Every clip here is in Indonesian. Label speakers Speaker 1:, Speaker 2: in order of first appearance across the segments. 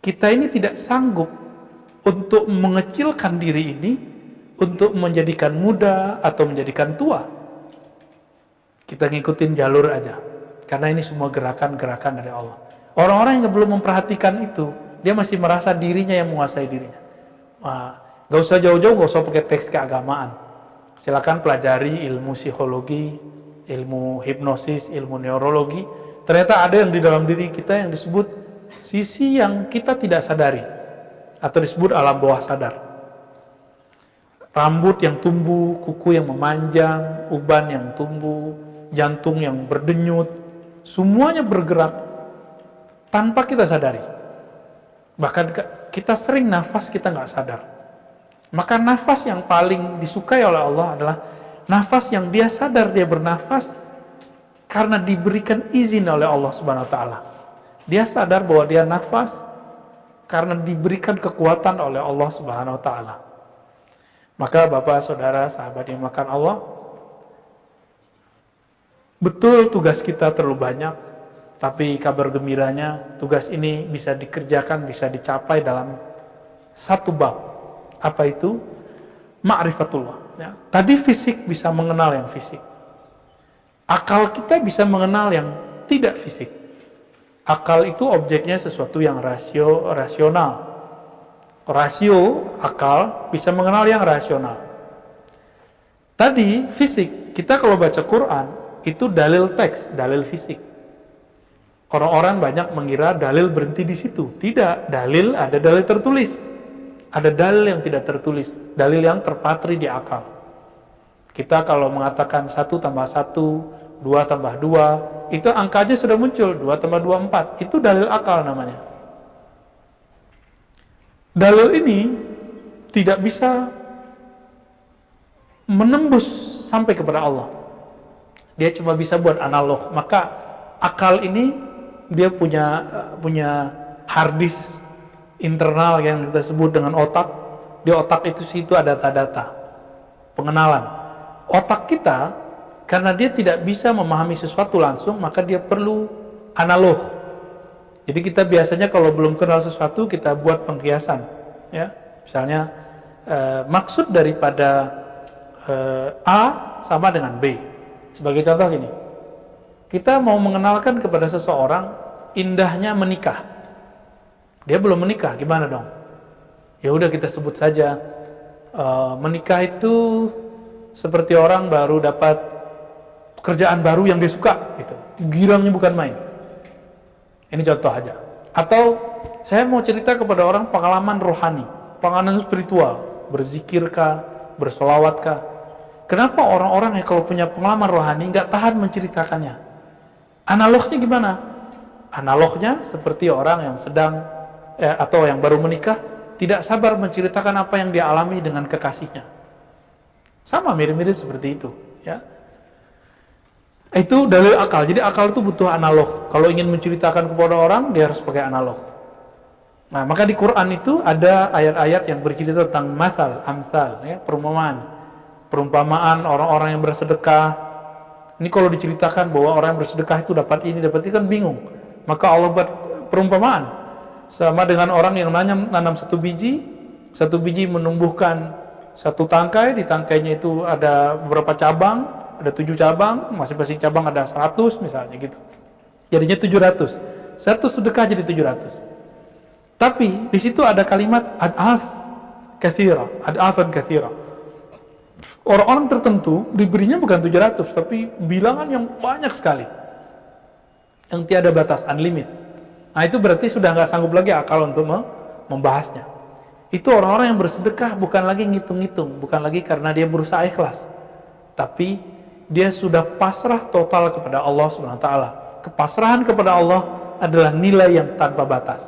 Speaker 1: kita ini tidak sanggup untuk mengecilkan diri ini untuk menjadikan muda atau menjadikan tua. Kita ngikutin jalur aja, karena ini semua gerakan-gerakan dari Allah. Orang-orang yang belum memperhatikan itu, dia masih merasa dirinya yang menguasai dirinya. Gak usah jauh-jauh, gak usah pakai teks keagamaan. Silakan pelajari ilmu psikologi, ilmu hipnosis, ilmu neurologi. Ternyata ada yang di dalam diri kita yang disebut sisi yang kita tidak sadari, atau disebut alam bawah sadar. Rambut yang tumbuh, kuku yang memanjang, uban yang tumbuh, jantung yang berdenyut, semuanya bergerak tanpa kita sadari. Bahkan kita sering nafas kita nggak sadar. Maka nafas yang paling disukai oleh Allah adalah nafas yang dia sadar dia bernafas karena diberikan izin oleh Allah Subhanahu wa taala. Dia sadar bahwa dia nafas karena diberikan kekuatan oleh Allah Subhanahu wa taala. Maka Bapak, Saudara, sahabat yang dimuliakan Allah, betul tugas kita terlalu banyak, tapi kabar gembiranya tugas ini bisa dikerjakan, bisa dicapai dalam satu bab. Apa itu? Ma'rifatullah. Ya. Tadi fisik bisa mengenal yang fisik. Akal kita bisa mengenal yang tidak fisik. Akal itu objeknya sesuatu yang rasional. Rasio, akal, bisa mengenal yang rasional. Tadi, fisik. Kita kalau baca Quran, itu dalil teks, dalil fisik. Orang-orang banyak mengira dalil berhenti di situ. Tidak, dalil ada dalil tertulis. Ada dalil yang tidak tertulis, dalil yang terpatri di akal. Kita kalau mengatakan 1 tambah 1, 2 tambah 2, itu angkanya sudah muncul, 2 tambah 2, 4. Itu dalil akal namanya. Dalil ini tidak bisa menembus sampai kepada Allah. Dia cuma bisa buat analog. Maka akal ini dia punya hard disk internal yang kita sebut dengan otak. Di otak itu situ ada data-data pengenalan. Otak kita karena dia tidak bisa memahami sesuatu langsung, maka dia perlu analog. Jadi kita biasanya kalau belum kenal sesuatu kita buat pengkiasan, ya. Misalnya maksud daripada A sama dengan B. Sebagai contoh gini, kita mau mengenalkan kepada seseorang indahnya menikah. Dia belum menikah, gimana dong? Ya udah kita sebut saja menikah itu seperti orang baru dapat pekerjaan baru yang dia suka, gitu. Girangnya bukan main. Ini contoh aja. Atau saya mau cerita kepada orang pengalaman rohani, pengalaman spiritual, berzikirkah, bersolawatkah. Kenapa orang-orang yang kalau punya pengalaman rohani nggak tahan menceritakannya? Analognya gimana? Analognya seperti orang yang sedang atau yang baru menikah tidak sabar menceritakan apa yang dia alami dengan kekasihnya. Sama mirip-mirip seperti itu, ya. Itu dalil akal. Jadi akal itu butuh analog. Kalau ingin menceritakan kepada orang, dia harus pakai analog. Nah, maka di Quran itu ada ayat-ayat yang bercerita tentang masal, amsal, ya, perumpamaan orang-orang yang bersedekah. Ini kalau diceritakan bahwa orang yang bersedekah itu dapat ini, dapat itu, kan bingung. Maka Allah buat perumpamaan. Sama dengan orang yang nanam satu biji menumbuhkan satu tangkai, di tangkainya itu ada beberapa cabang, ada 7 cabang, masing-masing cabang ada 100 misalnya gitu. Jadinya 700. Satu sedekah jadi 700. Tapi di situ ada kalimat ad'af katsira, ad'afan katsira. Orang-orang tertentu diberinya bukan 700, tapi bilangan yang banyak sekali. Yang tiada batas, unlimited. Nah itu berarti sudah nggak sanggup lagi akal untuk membahasnya. Itu orang-orang yang bersedekah bukan lagi ngitung-ngitung, bukan lagi karena dia berusaha ikhlas, tapi dia sudah pasrah total kepada Allah Subhanahu wa taala. Kepasrahan kepada Allah adalah nilai yang tanpa batas.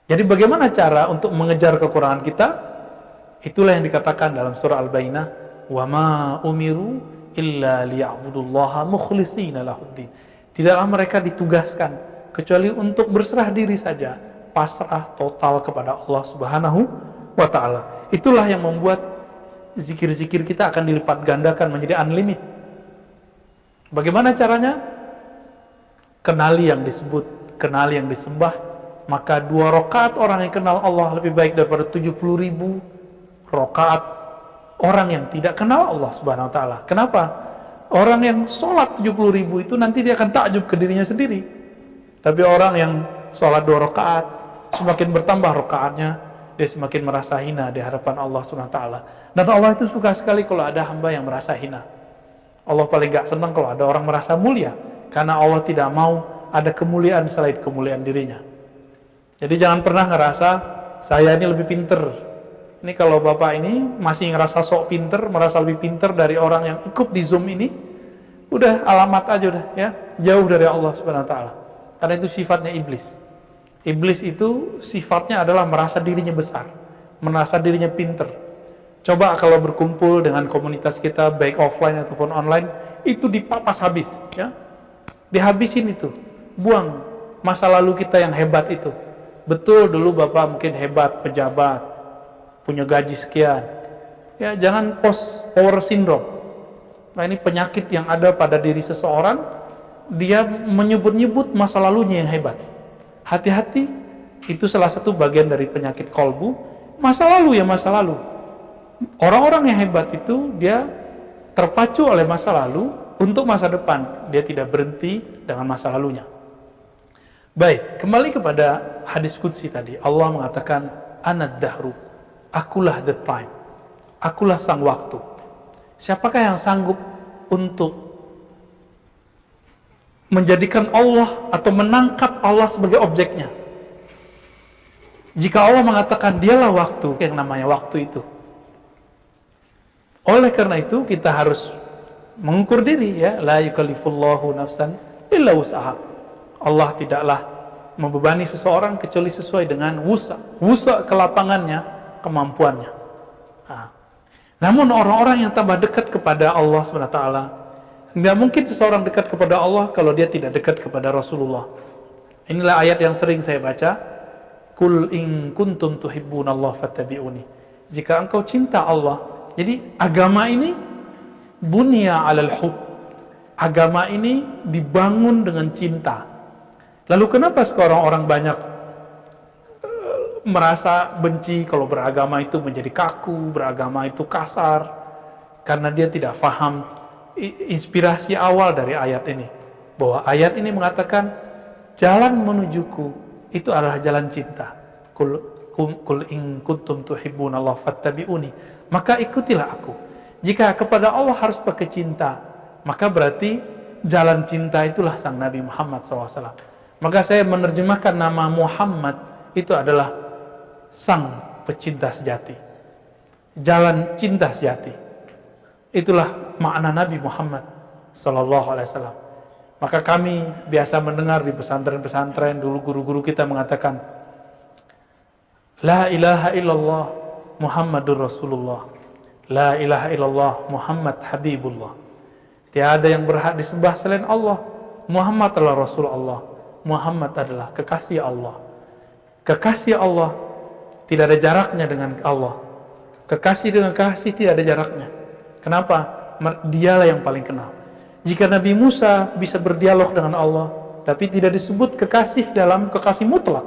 Speaker 1: Jadi bagaimana cara untuk mengejar kekurangan kita? Itulah yang dikatakan dalam surah Al-Bayyinah, "Wa ma umiru illa liya'budullaha mukhlishina lahuddin." Tidaklah mereka ditugaskan kecuali untuk berserah diri saja, pasrah total kepada Allah Subhanahu wa taala. Itulah yang membuat zikir-zikir kita akan dilipat gandakan menjadi unlimited. Bagaimana caranya? Kenali yang disebut, kenali yang disembah, Maka 2 rakaat orang yang kenal Allah lebih baik daripada 70.000 rakaat orang yang tidak kenal Allah Subhanahu wa taala. Kenapa? Orang yang sholat 70.000 itu nanti dia akan takjub ke dirinya sendiri. Tapi orang yang sholat 2 rakaat, semakin bertambah rakaatnya, dia semakin merasa hina di hadapan Allah Subhanahu wa taala. Dan Allah itu suka sekali kalau ada hamba yang merasa hina. Allah paling gak senang kalau ada orang merasa mulia, karena Allah tidak mau ada kemuliaan selain kemuliaan dirinya. Jadi jangan pernah ngerasa saya ini lebih pinter. Ini kalau bapak ini masih ngerasa sok pinter, merasa lebih pinter dari orang yang ikut di Zoom ini, udah alamat aja udah ya, jauh dari Allah Subhanahu wa taala. Karena itu sifatnya iblis. Iblis itu sifatnya adalah merasa dirinya besar, merasa dirinya pinter. Coba kalau berkumpul dengan komunitas kita baik offline ataupun online, itu dipapas habis ya. Dihabisin itu. Buang masa lalu kita yang hebat itu. Betul dulu bapak mungkin hebat, pejabat, punya gaji sekian. Ya jangan power syndrome. Nah ini penyakit yang ada pada diri seseorang, dia menyebut-nyebut masa lalunya yang hebat. Hati-hati, itu salah satu bagian dari penyakit kolbu. Masa lalu ya masa lalu. Orang-orang yang hebat itu dia terpacu oleh masa lalu untuk masa depan. Dia tidak berhenti dengan masa lalunya. Baik, kembali kepada hadis qudsi tadi. Allah mengatakan, Anad dahru, akulah the time, akulah sang waktu. Siapakah yang sanggup untuk menjadikan Allah atau menangkap Allah sebagai objeknya? Jika Allah mengatakan dialah waktu, yang namanya waktu itu. Oleh karena itu kita harus mengukur diri ya, la yukallifullahu nafsan illa wus'aha. Allah tidaklah membebani seseorang kecuali sesuai dengan wusa kelapangannya, kemampuannya. Nah, namun orang-orang yang tambah dekat kepada Allah SWT, nggak mungkin seseorang dekat kepada Allah kalau dia tidak dekat kepada Rasulullah. Inilah ayat yang sering saya baca, Qul in kuntum tuhibbunallah fattabi'uni. Jika engkau cinta Allah, jadi agama ini bunya alal hub. Agama ini dibangun dengan cinta. Lalu kenapa sekarang orang banyak merasa benci kalau beragama itu menjadi kaku, beragama itu kasar? Karena dia tidak faham inspirasi awal dari ayat ini. Bahwa ayat ini mengatakan jalan menujuku itu adalah jalan cinta. Qul in kuntum tuhibbunallah fattabi'uni. Maka ikutilah aku. Jika kepada Allah harus pakai cinta, maka berarti jalan cinta itulah sang Nabi Muhammad SAW. Maka saya menerjemahkan nama Muhammad itu adalah sang pecinta sejati. Jalan cinta sejati. Itulah makna Nabi Muhammad SAW. Maka kami biasa mendengar di pesantren-pesantren, dulu guru-guru kita mengatakan, La ilaha illallah Muhammadur Rasulullah. La ilaha illallah Muhammad Habibullah. Tiada yang berhak disembah selain Allah. Muhammad adalah Rasul Allah. Muhammad adalah kekasih Allah. Kekasih Allah tidak ada jaraknya dengan Allah. Kekasih dengan kasih tidak ada jaraknya. Kenapa? Dialah yang paling kenal. Jika Nabi Musa bisa berdialog dengan Allah, tapi tidak disebut kekasih dalam kekasih mutlak.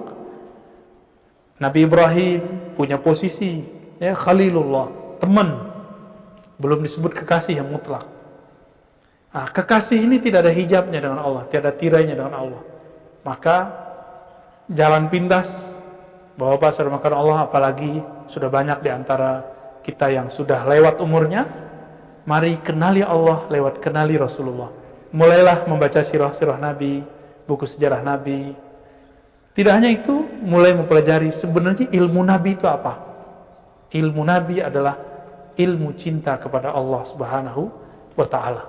Speaker 1: Nabi Ibrahim punya posisi ya, Khalilullah, teman. Belum disebut kekasih yang mutlak. Nah, kekasih ini tidak ada hijabnya dengan Allah, tidak ada tirainya dengan Allah. Maka jalan pintas Bapak sudah makan Allah, apalagi sudah banyak di antara kita yang sudah lewat umurnya. Mari kenali Allah lewat kenali Rasulullah. Mulailah membaca sirah-sirah Nabi, buku sejarah Nabi. Tidak hanya itu, mulai mempelajari sebenarnya ilmu Nabi itu apa. Ilmu Nabi adalah ilmu cinta kepada Allah Subhanahu wa ta'ala.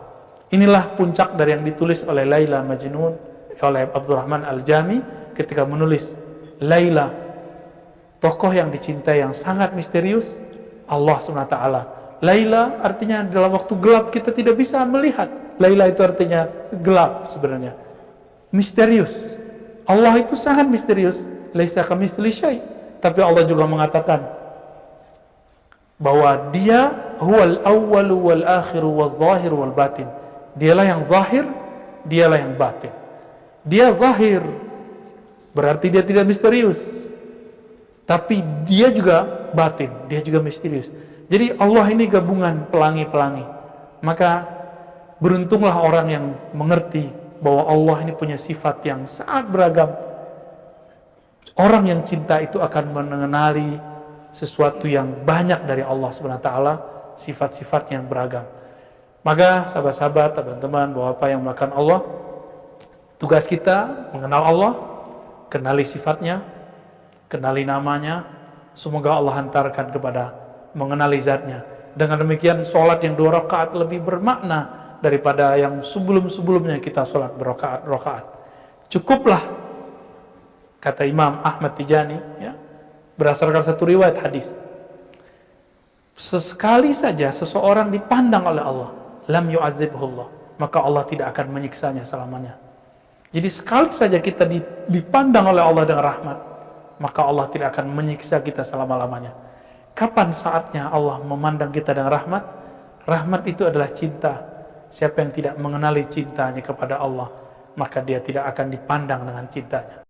Speaker 1: Inilah puncak dari yang ditulis oleh Laila Majnun, oleh Abdurrahman Al-Jami ketika menulis Laila, tokoh yang dicintai yang sangat misterius, Allah SWT. Laila artinya dalam waktu gelap kita tidak bisa melihat. Laila itu artinya gelap sebenarnya. Misterius. Allah itu sangat misterius. Laisa kamitslihi syai'. Tapi Allah juga mengatakan bahwa Dia huwal awwalu wal akhiru wal zahiru wal batin. Dialah yang zahir, dialah yang batin. Dia zahir berarti dia tidak misterius. Tapi dia juga batin, dia juga misterius. Jadi Allah ini gabungan pelangi-pelangi. Maka beruntunglah orang yang mengerti bahwa Allah ini punya sifat yang sangat beragam. Orang yang cinta itu akan mengenali sesuatu yang banyak dari Allah Subhanahu wa taala, sifat-sifat yang beragam. Maka sahabat-sahabat, teman-teman, bapak yang melakukan Allah, tugas kita mengenal Allah, kenali sifatnya, kenali namanya. Semoga Allah hantarkan kepada mengenali zatnya. Dengan demikian sholat yang 2 rakaat lebih bermakna daripada yang sebelum-sebelumnya kita sholat berrakaat-rakaat. Cukuplah, kata Imam Ahmad Tijani, ya, berdasarkan satu riwayat hadis, sesekali saja seseorang dipandang oleh Allah, lam yu'azibhullah, maka Allah tidak akan menyiksanya selamanya. Jadi sekali saja kita dipandang oleh Allah dengan rahmat, maka Allah tidak akan menyiksa kita selama-lamanya. Kapan saatnya Allah memandang kita dengan rahmat? Rahmat itu adalah cinta. Siapa yang tidak mengenali cintanya kepada Allah, maka dia tidak akan dipandang dengan cintanya.